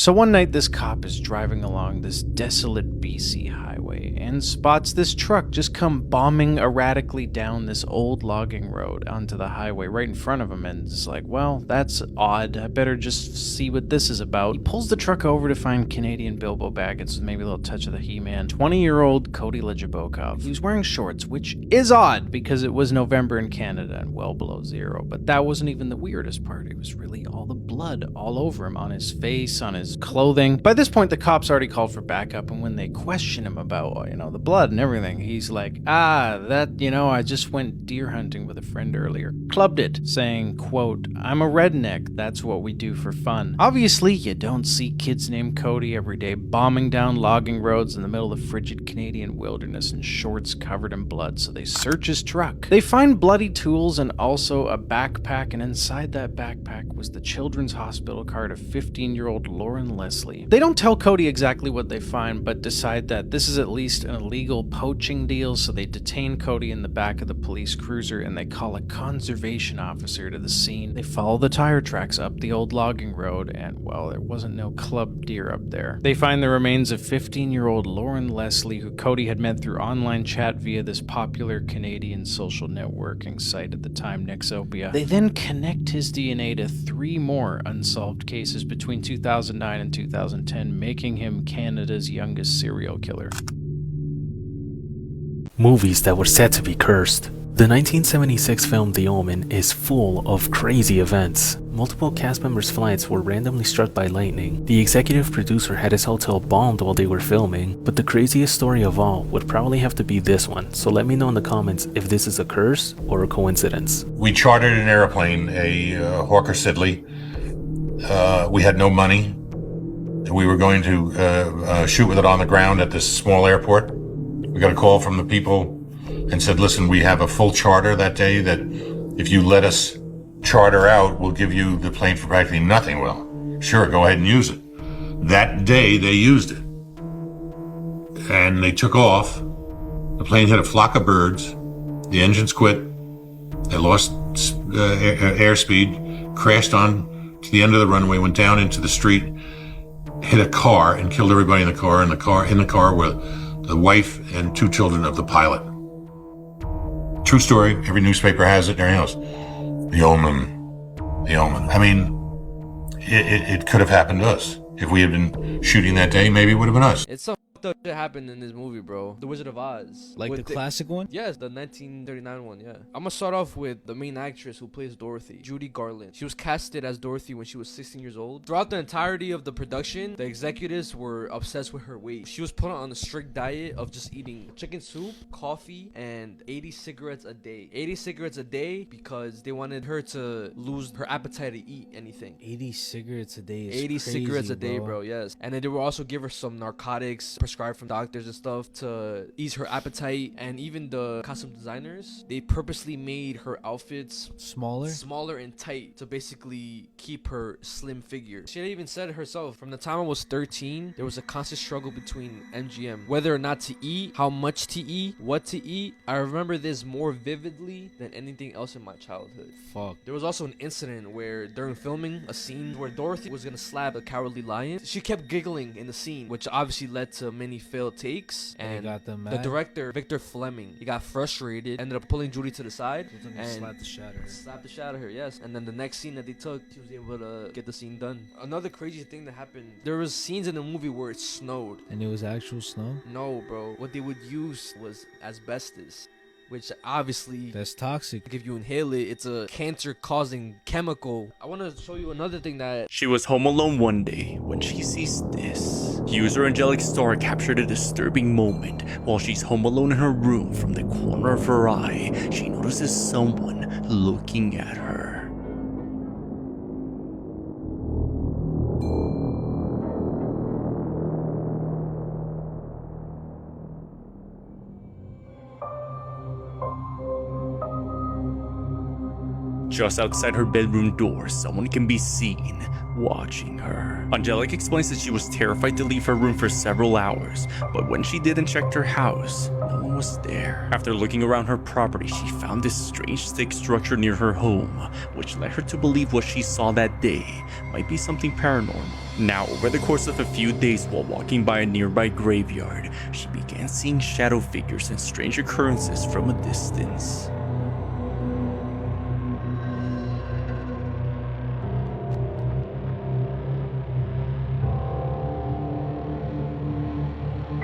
So one night, this cop is driving along this desolate BC highway and spots this truck just come bombing erratically down this old logging road onto the highway right in front of him, and it's like, well, that's odd. I better just see what this is about. He pulls the truck over to find Canadian Bilbo Baggins with maybe a little touch of the He-Man. 20-year-old Cody Lejabokov. He was wearing shorts, which is odd because it was November in Canada and well below zero, but that wasn't even the weirdest part. It was really all the blood all over him, on his face, on his clothing. By this point, the cops already called for backup, and when they question him about, the blood and everything, he's like, I just went deer hunting with a friend earlier. Clubbed it, saying, quote, I'm a redneck, that's what we do for fun. Obviously, you don't see kids named Cody every day bombing down logging roads in the middle of the frigid Canadian wilderness in shorts covered in blood, so they search his truck. They find bloody tools and also a backpack, and inside that backpack was the children's hospital card of 15-year-old Lauren Leslie. They don't tell Cody exactly what they find, but decide that this is at least an illegal poaching deal, so they detain Cody in the back of the police cruiser and they call a conservation officer to the scene. They follow the tire tracks up the old logging road, and well, there wasn't no club deer up there. They find the remains of 15-year-old Lauren Leslie, who Cody had met through online chat via this popular Canadian social networking site at the time, Nexopia. They then connect his DNA to 3 more unsolved cases between 2009 and 2010, making him Canada's youngest serial killer. Movies that were said to be cursed. The 1976 film The Omen is full of crazy events. Multiple cast members' flights were randomly struck by lightning. The executive producer had his hotel bombed while they were filming, but the craziest story of all would probably have to be this one, so let me know in the comments if this is a curse or a coincidence. We chartered an airplane, a Hawker Siddeley. We had no money. We were going to shoot with it on the ground at this small airport. We got a call from the people and said, listen, we have a full charter that day that if you let us charter out, we'll give you the plane for practically nothing. Well, sure, go ahead and use it. That day they used it. And they took off. The plane hit a flock of birds. The engines quit. They lost airspeed, crashed on to the end of the runway, went down into the street, hit a car and killed everybody in the car. In the car were the wife and 2 children of the pilot. True story. Every newspaper has it in their house. The Omen. The Omen. I mean, it could have happened to us. If we had been shooting that day, maybe it would have been us. It's some fucked up shit happened in this movie, bro. The Wizard of Oz. Like the classic one? Yes, the 1939 one, yeah. I'm gonna start off with the main actress who plays Dorothy, Judy Garland. She was casted as Dorothy when she was 16 years old. Throughout the entirety of the production, the executives were obsessed with her weight. She was put on a strict diet of just eating chicken soup, coffee, and 80 cigarettes a day. 80 cigarettes a day because they wanted her to lose her appetite to eat anything. 80 cigarettes a day is 80 crazy, cigarettes a day, bro, yes. And then they would also give her some narcotics prescribed from doctors and stuff to ease her appetite. And even the costume designers, they purposely made her outfits smaller and tight to basically keep her slim figure. She had even said it herself, from the time I was 13, there was a constant struggle between MGM, whether or not to eat, how much to eat, what to eat. I remember this more vividly than anything else in my childhood. Fuck. There was also an incident where during filming a scene where Dorothy was gonna slap a cowardly lion, she kept giggling in the scene, which obviously led to many failed takes. And got them the mad? director, Victor Fleming, he got frustrated, ended up pulling Judy to the side and slap the shit out of her. Slap the shit out of her, yes. And then the next scene that they took, she was able to get the scene done. Another crazy thing that happened, there was scenes in the movie where it snowed. And it was actual snow? No, bro. What they would use was asbestos, which obviously, That's toxic. if you inhale it, it's a cancer-causing chemical. I want to show you another thing that... She was home alone one day when she sees this. User Angelic Star captured a disturbing moment. While she's home alone in her room, from the corner of her eye, she notices someone looking at her. Just outside her bedroom door, someone can be seen watching her. Angelique explains that she was terrified to leave her room for several hours, but when she did and checked her house, no one was there. After looking around her property, she found this strange stick structure near her home, which led her to believe what she saw that day might be something paranormal. Now, over the course of a few days while walking by a nearby graveyard, she began seeing shadow figures and strange occurrences from a distance.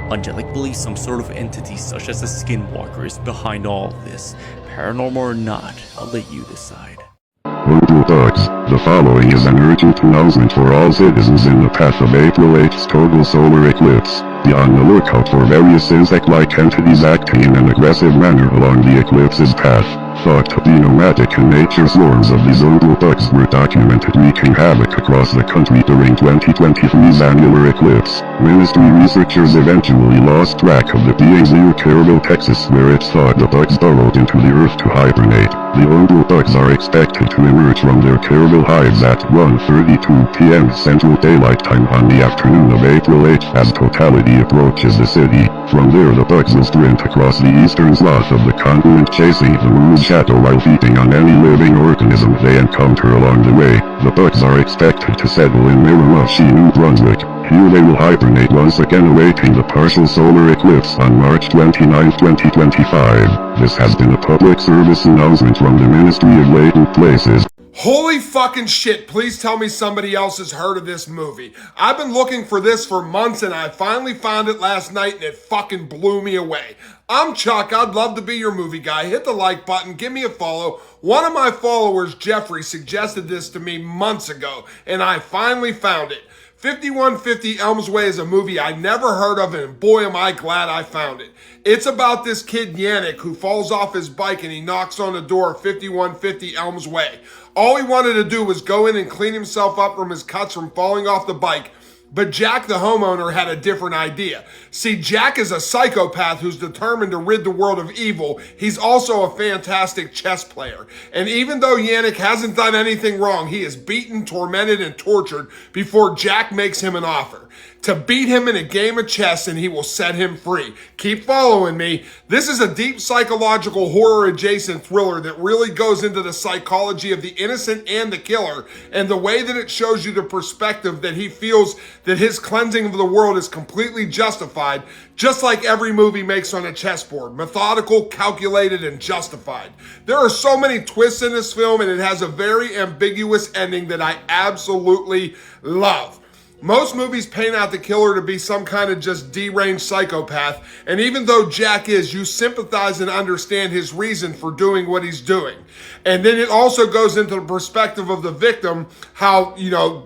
Angelique believes some sort of entity such as a skinwalker is behind all of this. Paranormal or not, I'll let you decide. Local thugs, the following is an urgent announcement for all citizens in the path of April 8th's total solar eclipse. Be on the lookout for various insect-like entities acting in an aggressive manner along the eclipse's path. Thought to be nomadic in nature, swarms of these local thugs were documented wreaking havoc across the country during 2023's annular eclipse. Ministry researchers eventually lost track of the beings near Carrollville, Texas, where it's thought the thugs burrowed into the earth to hibernate. The local thugs are expected to emerge from their Carrollville hives at 1:32 p.m. Central Daylight Time on the afternoon of April 8th as totality approaches the city. From there, the thugs will sprint across the eastern swath of the continent, chasing the moon's shadow while feeding on any living organism they encounter along the way. The thugs are expected to settle in Miramichi, New Brunswick. Here they will hibernate once again, awaiting the partial solar eclipse on March 29, 2025. This has been a public service announcement from the Ministry of Latent Places. Holy fucking shit, please tell me somebody else has heard of this movie. I've been looking for this for months and I finally found it last night and it fucking blew me away. I'm Chuck, I'd love to be your movie guy. Hit the like button, give me a follow. One of my followers, Jeffrey, suggested this to me months ago and I finally found it. 5150 Elms Way is a movie I never heard of, and boy am I glad I found it. It's about this kid Yannick who falls off his bike and he knocks on the door of 5150 Elms Way. All he wanted to do was go in and clean himself up from his cuts from falling off the bike. But Jack the homeowner had a different idea. See, Jack is a psychopath who's determined to rid the world of evil. He's also a fantastic chess player. And even though Yannick hasn't done anything wrong, he is beaten, tormented, and tortured before Jack makes him an offer to beat him in a game of chess and he will set him free. Keep following me. This is a deep psychological horror adjacent thriller that really goes into the psychology of the innocent and the killer and the way that it shows you the perspective that he feels that his cleansing of the world is completely justified, just like every movie makes on a chessboard. Methodical, calculated, and justified. There are so many twists in this film and it has a very ambiguous ending that I absolutely love. Most movies paint out the killer to be some kind of just deranged psychopath, and even though Jack is, you sympathize and understand his reason for doing what he's doing. And then it also goes into the perspective of the victim, how,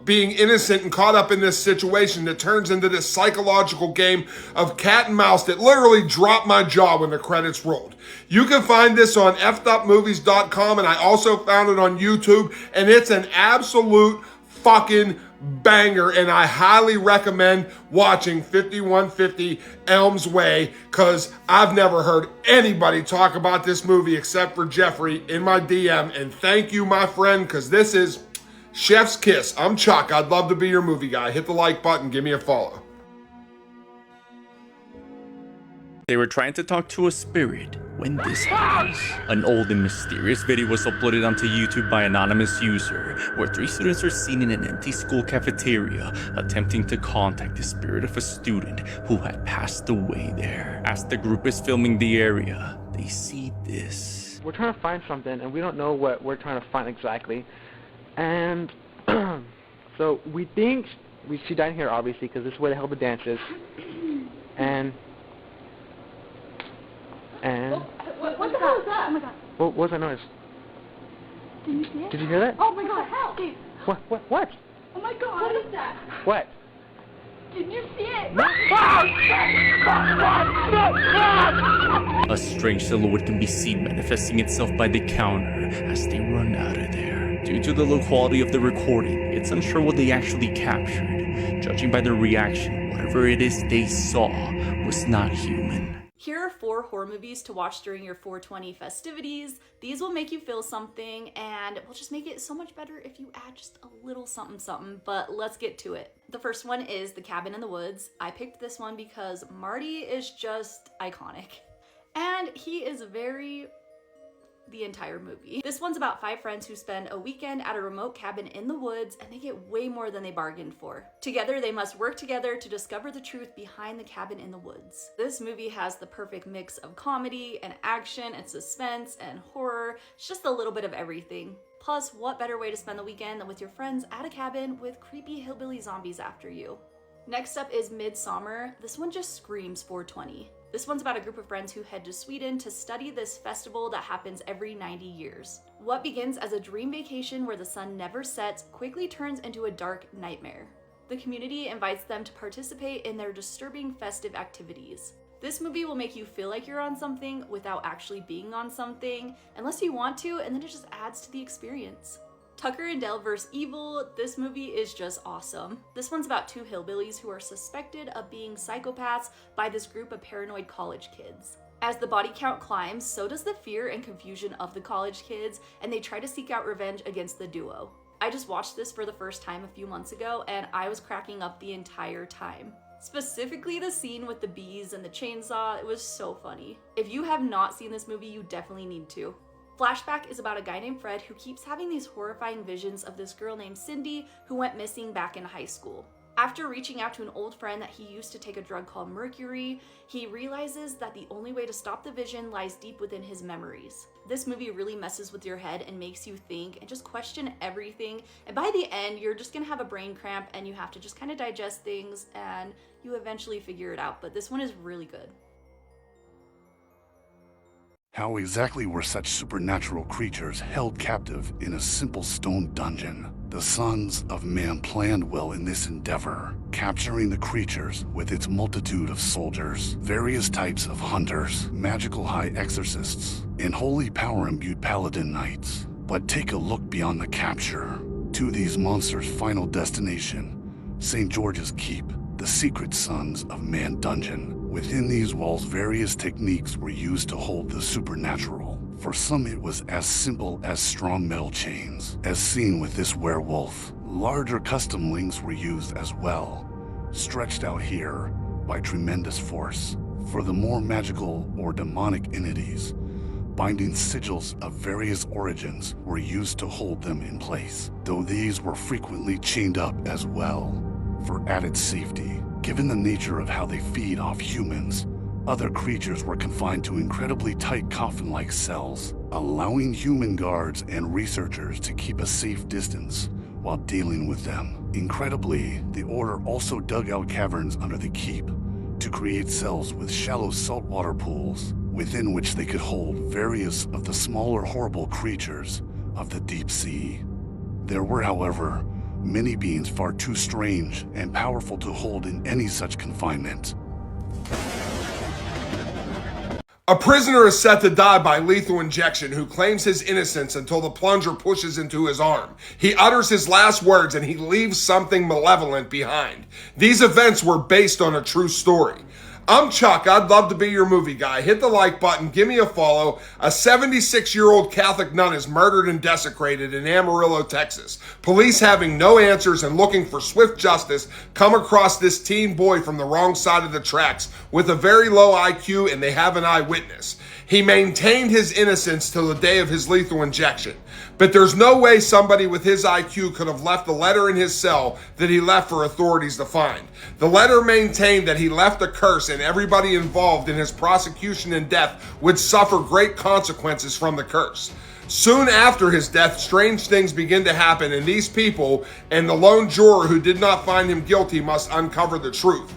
being innocent and caught up in this situation that turns into this psychological game of cat and mouse that literally dropped my jaw when the credits rolled. You can find this on fedupmovies.com, and I also found it on YouTube, and it's an absolute fucking banger, and I highly recommend watching 5150 Elms Way because I've never heard anybody talk about this movie except for Jeffrey in my DM, and thank you, my friend, because this is Chef's Kiss. I'm Chuck. I'd love to be your movie guy. Hit the like button. Give me a follow. They were trying to talk to a spirit when this happens. An old and mysterious video was uploaded onto YouTube by an anonymous user, where 3 students are seen in an empty school cafeteria attempting to contact the spirit of a student who had passed away there. As the group is filming the area, they see this. We're trying to find something, and we don't know what we're trying to find exactly. And so we think she died here, obviously, because this is where the hell the dance is. And what the hell is that? Oh my god. What was that noise? Did you see it? Did you hear that? Oh my god, hell! Dave. What? Oh my god, what is that? What? Did you see it? A strange silhouette can be seen manifesting itself by the counter as they run out of there. Due to the low quality of the recording, it's unsure what they actually captured. Judging by their reaction, whatever it is they saw was not human. Here are 4 horror movies to watch during your 420 festivities. These will make you feel something and will just make it so much better if you add just a little something something, but let's get to it. The first one is The Cabin in the Woods. I picked this one because Marty is just iconic. And he is the entire movie. This one's about 5 friends who spend a weekend at a remote cabin in the woods and they get way more than they bargained for. Together, they must work together to discover the truth behind the cabin in the woods. This movie has the perfect mix of comedy and action and suspense and horror. It's just a little bit of everything. Plus, what better way to spend the weekend than with your friends at a cabin with creepy hillbilly zombies after you? Next up is Midsummer. This one just screams 420. This one's about a group of friends who head to Sweden to study this festival that happens every 90 years. What begins as a dream vacation where the sun never sets quickly turns into a dark nightmare. The community invites them to participate in their disturbing festive activities. This movie will make you feel like you're on something without actually being on something, unless you want to, and then it just adds to the experience. Tucker and Dale vs. Evil, this movie is just awesome. This one's about 2 hillbillies who are suspected of being psychopaths by this group of paranoid college kids. As the body count climbs, so does the fear and confusion of the college kids, and they try to seek out revenge against the duo. I just watched this for the first time a few months ago, and I was cracking up the entire time. Specifically the scene with the bees and the chainsaw, it was so funny. If you have not seen this movie, you definitely need to. Flashback is about a guy named Fred who keeps having these horrifying visions of this girl named Cindy who went missing back in high school. After reaching out to an old friend that he used to take a drug called Mercury, he realizes that the only way to stop the vision lies deep within his memories. This movie really messes with your head and makes you think and just question everything, and by the end you're just gonna have a brain cramp and you have to just kind of digest things and you eventually figure it out, but this one is really good. How exactly were such supernatural creatures held captive in a simple stone dungeon? The sons of man planned well in this endeavor, capturing the creatures with its multitude of soldiers, various types of hunters, magical high exorcists, and holy power-imbued paladin knights. But take a look beyond the capture to these monsters' final destination, St. George's Keep, the secret Sons of Man dungeon. Within these walls, various techniques were used to hold the supernatural. For some, it was as simple as strong metal chains, as seen with this werewolf. Larger custom links were used as well, stretched out here by tremendous force. For the more magical or demonic entities, binding sigils of various origins were used to hold them in place, though these were frequently chained up as well for added safety. Given the nature of how they feed off humans, other creatures were confined to incredibly tight coffin-like cells, allowing human guards and researchers to keep a safe distance while dealing with them. Incredibly, the Order also dug out caverns under the keep to create cells with shallow saltwater pools, within which they could hold various of the smaller horrible creatures of the deep sea. There were, however, many beings far too strange and powerful to hold in any such confinement. A prisoner is set to die by lethal injection who claims his innocence until the plunger pushes into his arm. He utters his last words and he leaves something malevolent behind. These events were based on a true story. I'm Chuck. I'd love to be your movie guy. Hit the like button. Give me a follow. A 76-year-old Catholic nun is murdered and desecrated in Amarillo, Texas. Police, having no answers and looking for swift justice, come across this teen boy from the wrong side of the tracks with a very low IQ, and they have an eyewitness. He maintained his innocence till the day of his lethal injection. But there's no way somebody with his IQ could have left a letter in his cell that he left for authorities to find. The letter maintained that he left a curse and everybody involved in his prosecution and death would suffer great consequences from the curse. Soon after his death, strange things begin to happen, and these people and the lone juror who did not find him guilty must uncover the truth.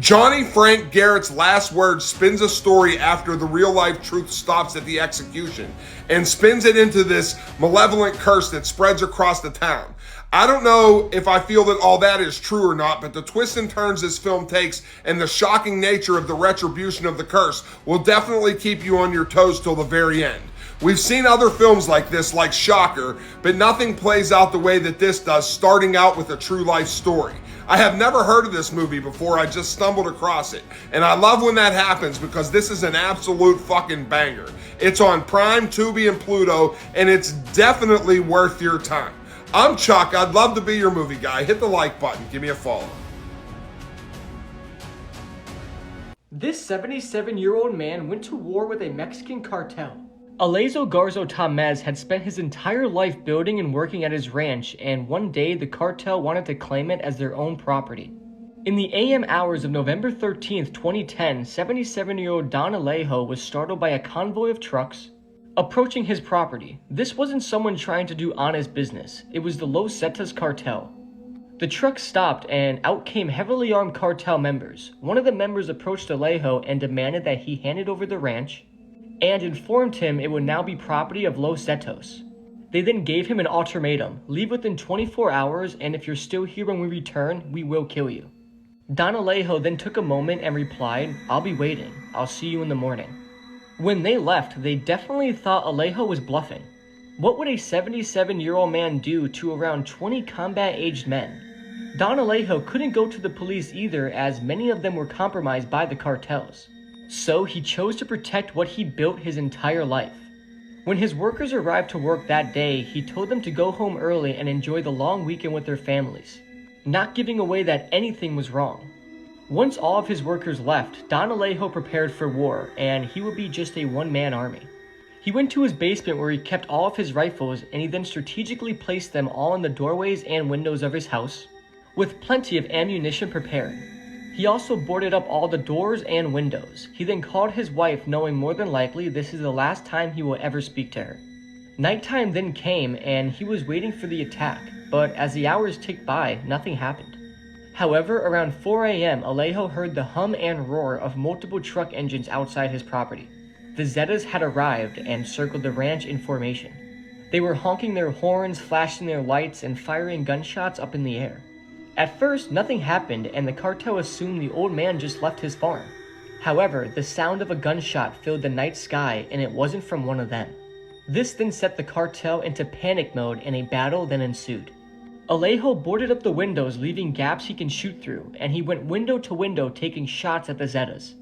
Johnny Frank Garrett's last words spins a story after the real-life truth stops at the execution and spins it into this malevolent curse that spreads across the town. I don't know if I feel that all that is true or not, but the twists and turns this film takes and the shocking nature of the retribution of the curse will definitely keep you on your toes till the very end. We've seen other films like this, like Shocker, but nothing plays out the way that this does, starting out with a true life story. I have never heard of this movie before. I just stumbled across it. And I love when that happens because this is an absolute fucking banger. It's on Prime, Tubi, and Pluto, and it's definitely worth your time. I'm Chuck. I'd love to be your movie guy. Hit the like button. Give me a follow. This 77-year-old man went to war with a Mexican cartel. Alezo Garzo Tamez had spent his entire life building and working at his ranch, and one day the cartel wanted to claim it as their own property. In the AM hours of November 13th, 2010, 77-year-old Don Alejo was startled by a convoy of trucks approaching his property. This wasn't someone trying to do honest business. It was the Los Zetas cartel. The truck stopped and out came heavily armed cartel members. One of the members approached Alejo and demanded that he handed over the ranch and informed him it would now be property of Los Zetos. They then gave him an ultimatum: leave within 24 hours, and if you're still here when we return, we will kill you. Don Alejo then took a moment and replied, "I'll be waiting. I'll see you in the morning." When they left, they definitely thought Alejo was bluffing. What would a 77-year-old man do to around 20 combat-aged men? Don Alejo couldn't go to the police either, as many of them were compromised by the cartels. So he chose to protect what he built his entire life. When his workers arrived to work that day, he told them to go home early and enjoy the long weekend with their families, not giving away that anything was wrong. Once all of his workers left, Don Alejo prepared for war, and he would be just a one-man army. He went to his basement where he kept all of his rifles, and he then strategically placed them all in the doorways and windows of his house, with plenty of ammunition prepared. He also boarded up all the doors and windows. He then called his wife, knowing more than likely this is the last time he will ever speak to her. Nighttime then came, and he was waiting for the attack, but as the hours ticked by, nothing happened. However, around 4 a.m., Alejo heard the hum and roar of multiple truck engines outside his property. The Zetas had arrived and circled the ranch in formation. They were honking their horns, flashing their lights, and firing gunshots up in the air. At first, nothing happened, and the cartel assumed the old man just left his farm. However, the sound of a gunshot filled the night sky, and it wasn't from one of them. This then set the cartel into panic mode, and a battle then ensued. Alejo boarded up the windows, leaving gaps he can shoot through, and he went window to window taking shots at the Zetas.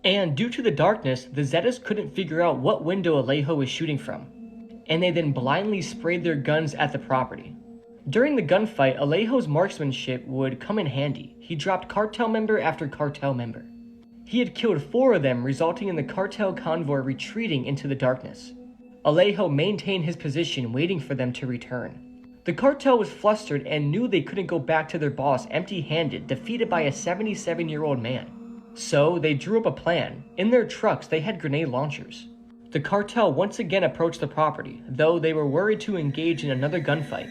And due to the darkness, the Zetas couldn't figure out what window Alejo was shooting from, and they then blindly sprayed their guns at the property. During the gunfight, Alejo's marksmanship would come in handy. He dropped cartel member after cartel member. He had killed 4 of them, resulting in the cartel convoy retreating into the darkness. Alejo maintained his position, waiting for them to return. The cartel was flustered and knew they couldn't go back to their boss empty-handed, defeated by a 77-year-old man. So they drew up a plan. In their trucks, they had grenade launchers. The cartel once again approached the property, though they were worried to engage in another gunfight.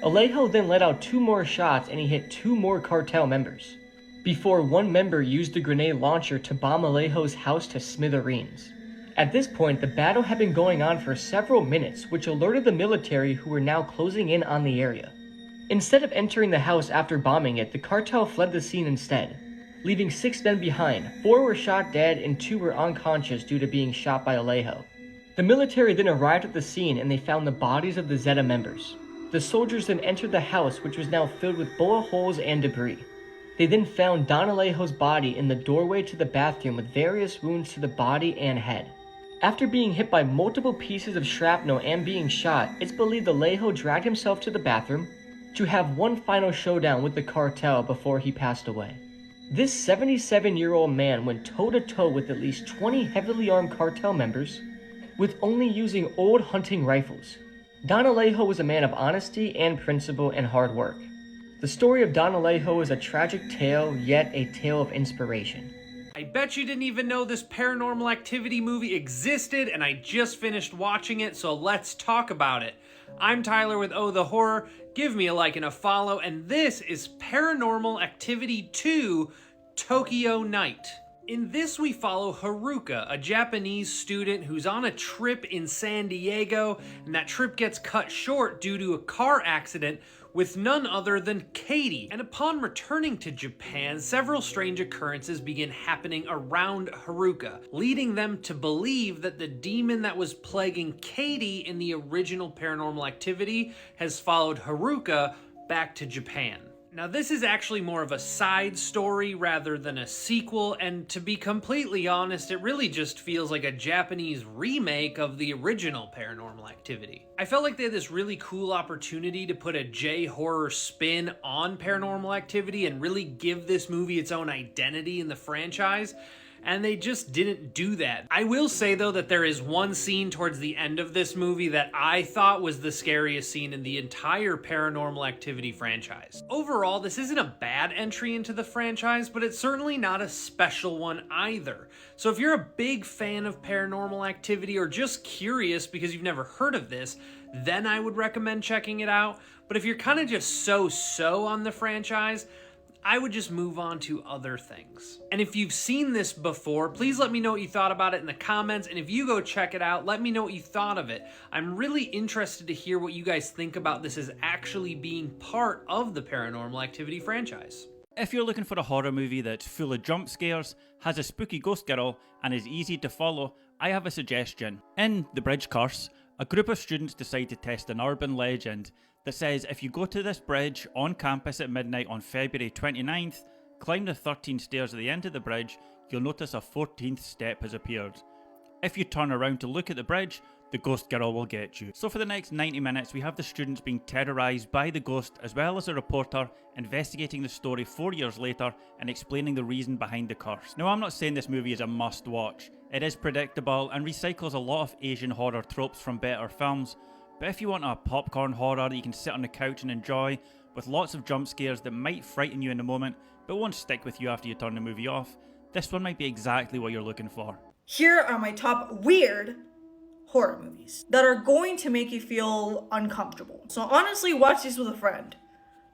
Alejo then let out 2 more shots and he hit 2 more cartel members, before one member used the grenade launcher to bomb Alejo's house to smithereens. At this point, the battle had been going on for several minutes, which alerted the military, who were now closing in on the area. Instead of entering the house after bombing it, the cartel fled the scene instead, leaving 6 men behind. 4 were shot dead and 2 were unconscious due to being shot by Alejo. The military then arrived at the scene and they found the bodies of the Zeta members. The soldiers then entered the house, which was now filled with bullet holes and debris. They then found Don Alejo's body in the doorway to the bathroom with various wounds to the body and head. After being hit by multiple pieces of shrapnel and being shot, it's believed Alejo dragged himself to the bathroom to have one final showdown with the cartel before he passed away. This 77-year-old man went toe-to-toe with at least 20 heavily armed cartel members, with only using old hunting rifles. Don Alejo was a man of honesty and principle and hard work. The story of Don Alejo is a tragic tale, yet a tale of inspiration. I bet you didn't even know this Paranormal Activity movie existed, and I just finished watching it, so let's talk about it. I'm Tyler with Oh the Horror. Give me a like and a follow, and this is Paranormal Activity 2, Tokyo Night. In this, we follow Haruka, a Japanese student who's on a trip in San Diego, and that trip gets cut short due to a car accident with none other than Katie. And upon returning to Japan, several strange occurrences begin happening around Haruka, leading them to believe that the demon that was plaguing Katie in the original Paranormal Activity has followed Haruka back to Japan. Now, this is actually more of a side story rather than a sequel, and to be completely honest, it really just feels like a Japanese remake of the original Paranormal Activity. I felt like they had this really cool opportunity to put a J-horror spin on Paranormal Activity and really give this movie its own identity in the franchise, and they just didn't do that. I will say, though, that there is one scene towards the end of this movie that I thought was the scariest scene in the entire Paranormal Activity franchise. Overall, this isn't a bad entry into the franchise, but it's certainly not a special one either. So if you're a big fan of Paranormal Activity or just curious because you've never heard of this, then I would recommend checking it out. But if you're kind of just so-so on the franchise, I would just move on to other things. And if you've seen this before, please let me know what you thought about it in the comments. And if you go check it out, let me know what you thought of it. I'm really interested to hear what you guys think about this as actually being part of the Paranormal Activity franchise. If you're looking for a horror movie that's full of jump scares, has a spooky ghost girl, and is easy to follow, I have a suggestion. In The Bridge Curse, a group of students decide to test an urban legend that says if you go to this bridge on campus at midnight on February 29th, climb the 13 stairs at the end of the bridge, you'll notice a 14th step has appeared. If you turn around to look at the bridge, the ghost girl will get you. So for the next 90 minutes, we have the students being terrorised by the ghost, as well as a reporter investigating the story 4 years later and explaining the reason behind the curse. Now, I'm not saying this movie is a must watch. It is predictable and recycles a lot of Asian horror tropes from better films, but if you want a popcorn horror that you can sit on the couch and enjoy, with lots of jump scares that might frighten you in the moment, but won't stick with you after you turn the movie off, this one might be exactly what you're looking for. Here are my top weird horror movies that are going to make you feel uncomfortable. So honestly, watch these with a friend.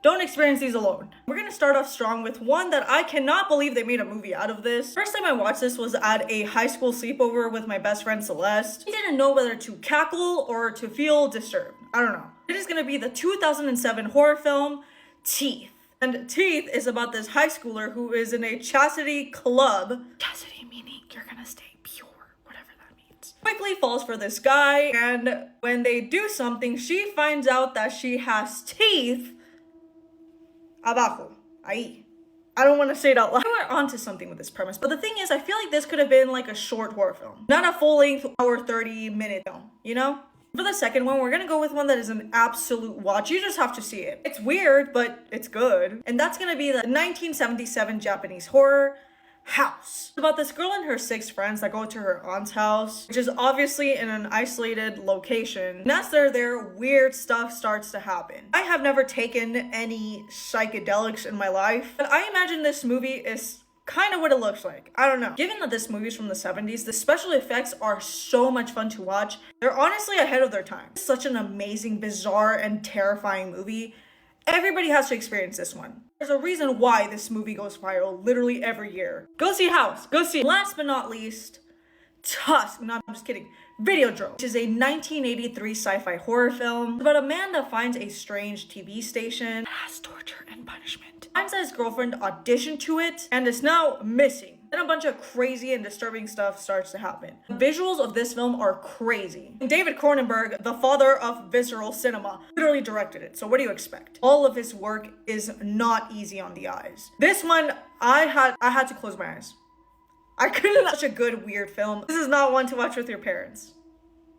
Don't experience these alone. We're gonna start off strong with one that I cannot believe they made a movie out of this. First time I watched this was at a high school sleepover with my best friend Celeste. We didn't know whether to cackle or to feel disturbed. I don't know. It is gonna be the 2007 horror film, Teeth. And Teeth is about this high schooler who is in a chastity club. Chastity meaning you're gonna stay pure, whatever that means. Quickly falls for this guy, and when they do something, she finds out that she has teeth abajo, ahí. I don't want to say it out loud. We're onto something with this premise, but the thing is, I feel like this could have been like a short horror film, not a full-length hour 30-minute film, you know? For the second one, we're gonna go with one that is an absolute watch. You just have to see it. It's weird, but it's good. And that's gonna be the 1977 Japanese horror, House. It's about this girl and her 6 friends that go to her aunt's house, which is obviously in an isolated location. And as they're there, weird stuff starts to happen. I have never taken any psychedelics in my life, but I imagine this movie is kind of what it looks like. I don't know. Given that this movie's from the 70s, the special effects are so much fun to watch. They're honestly ahead of their time. It's such an amazing, bizarre, and terrifying movie. Everybody has to experience this one. There's a reason why this movie goes viral literally every year. Go see House. Go see. Last but not least, Tusk. No, I'm just kidding. Videodrome, which is a 1983 sci-fi horror film. It's about a man that finds a strange TV station that has torture and punishment. Finds that his girlfriend auditioned to it and is now missing. Then a bunch of crazy and disturbing stuff starts to happen. The visuals of this film are crazy. David Cronenberg, the father of visceral cinema, literally directed it. So what do you expect? All of his work is not easy on the eyes. This one, I had to close my eyes. I couldn't watch a good, weird film. This is not one to watch with your parents.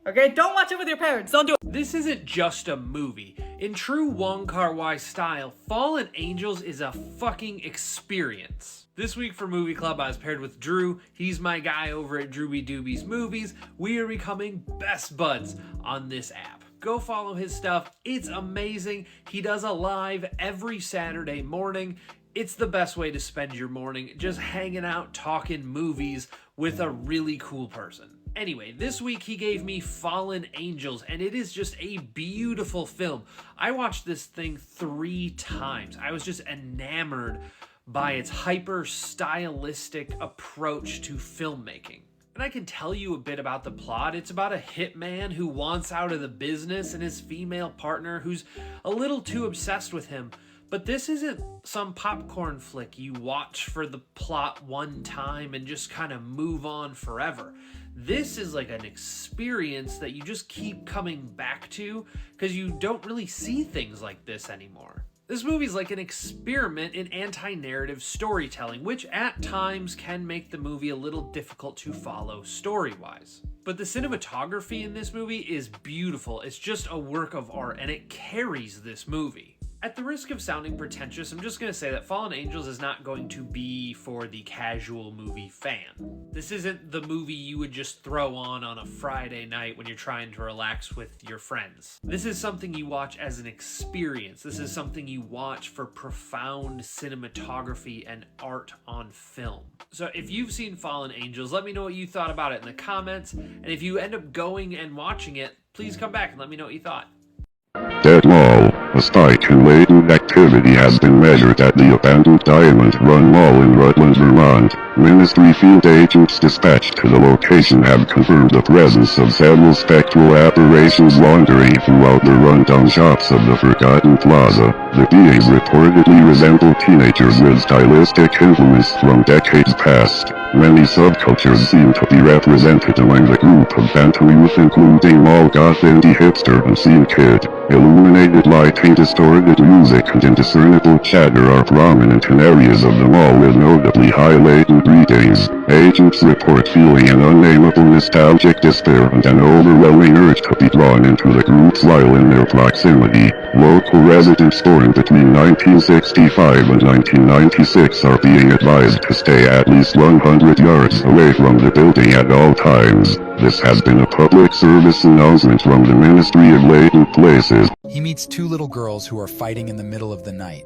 Okay, don't watch it with your parents. Don't do it. This isn't just a movie. In true Wong Kar-wai style, Fallen Angels is a fucking experience. This week for Movie Club, I was paired with Drew. He's my guy over at Drewby Doobies Movies. We are becoming best buds on this app. Go follow his stuff. It's amazing. He does a live every Saturday morning. It's the best way to spend your morning, just hanging out, talking movies with a really cool person. Anyway, this week he gave me Fallen Angels, and it is just a beautiful film. I watched this thing 3 times. I was just enamored by its hyper-stylistic approach to filmmaking. And I can tell you a bit about the plot. It's about a hitman who wants out of the business and his female partner who's a little too obsessed with him. But this isn't some popcorn flick you watch for the plot one time and just kind of move on forever. This is like an experience that you just keep coming back to because you don't really see things like this anymore. This movie's like an experiment in anti-narrative storytelling, which at times can make the movie a little difficult to follow story-wise. But the cinematography in this movie is beautiful. It's just a work of art, and it carries this movie. At the risk of sounding pretentious, I'm just going to say that Fallen Angels is not going to be for the casual movie fan. This isn't the movie you would just throw on a Friday night when you're trying to relax with your friends. This is something you watch as an experience. This is something you watch for profound cinematography and art on film. So if you've seen Fallen Angels, let me know what you thought about it in the comments. And if you end up going and watching it, please come back and let me know what you thought. Dead Mall. A spike in latent activity has been measured at the abandoned Diamond Run Mall in Rutland, Vermont. Ministry field agents dispatched to the location have confirmed the presence of several spectral aberrations wandering throughout the rundown shops of the Forgotten Plaza. The beings reportedly resemble teenagers with stylistic influence from decades past. Many subcultures seem to be represented among the group of phantom youth, including mall goth, indie hipster, and scene kid. Illuminated lighting, distorted music, and indiscernible chatter are prominent in areas of the mall with notably high latent readings. Agents report feeling an unnameable nostalgic despair and an overwhelming urge to be drawn into the groups while in their proximity. Local residents born between 1965 and 1996 are being advised to stay at least 100 yards away from the building at all times. This has been a public service announcement from the Ministry of Latent Places. He meets two little girls who are fighting in the middle of the night.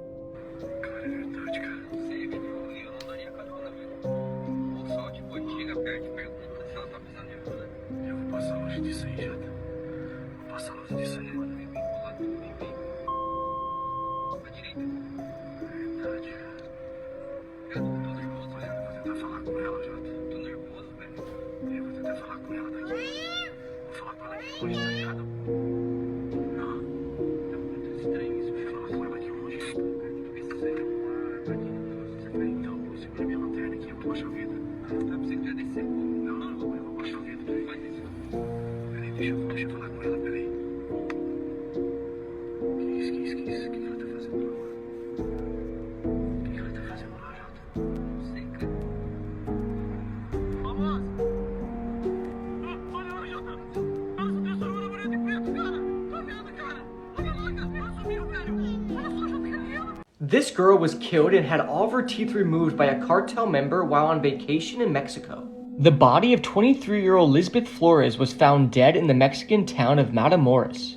This girl was killed and had all of her teeth removed by a cartel member while on vacation in Mexico. The body of 23-year-old Lisbeth Flores was found dead in the Mexican town of Matamoros.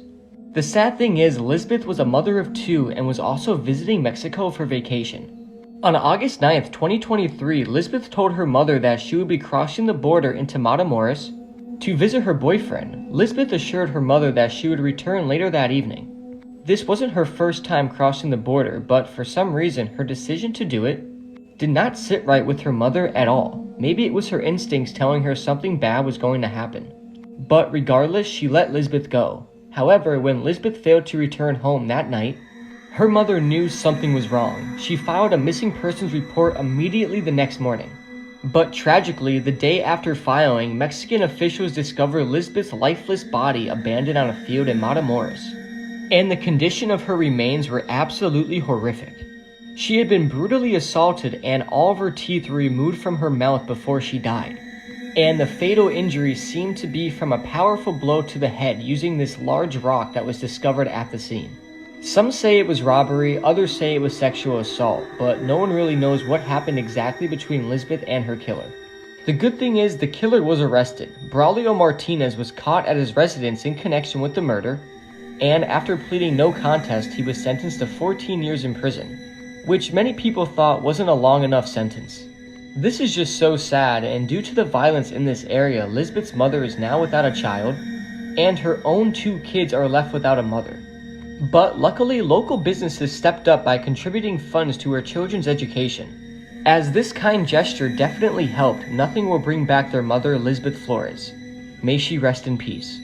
The sad thing is, Lisbeth was a mother of two and was also visiting Mexico for vacation. On August 9th, 2023, Lisbeth told her mother that she would be crossing the border into Matamoros to visit her boyfriend. Lisbeth assured her mother that she would return later that evening. This wasn't her first time crossing the border, but for some reason, her decision to do it did not sit right with her mother at all. Maybe it was her instincts telling her something bad was going to happen. But regardless, she let Lisbeth go. However, when Lisbeth failed to return home that night, her mother knew something was wrong. She filed a missing persons report immediately the next morning. But tragically, the day after filing, Mexican officials discovered Lisbeth's lifeless body abandoned on a field in Matamoros. And the condition of her remains were absolutely horrific. She had been brutally assaulted and all of her teeth were removed from her mouth before she died. And the fatal injury seemed to be from a powerful blow to the head using this large rock that was discovered at the scene. Some say it was robbery, others say it was sexual assault, but no one really knows what happened exactly between Lisbeth and her killer. The good thing is the killer was arrested. Braulio Martinez was caught at his residence in connection with the murder, and after pleading no contest, he was sentenced to 14 years in prison, which many people thought wasn't a long enough sentence. This is just so sad, and due to the violence in this area, Lisbeth's mother is now without a child, and her own two kids are left without a mother. But luckily, local businesses stepped up by contributing funds to her children's education. As this kind gesture definitely helped, nothing will bring back their mother, Lisbeth Flores. May she rest in peace.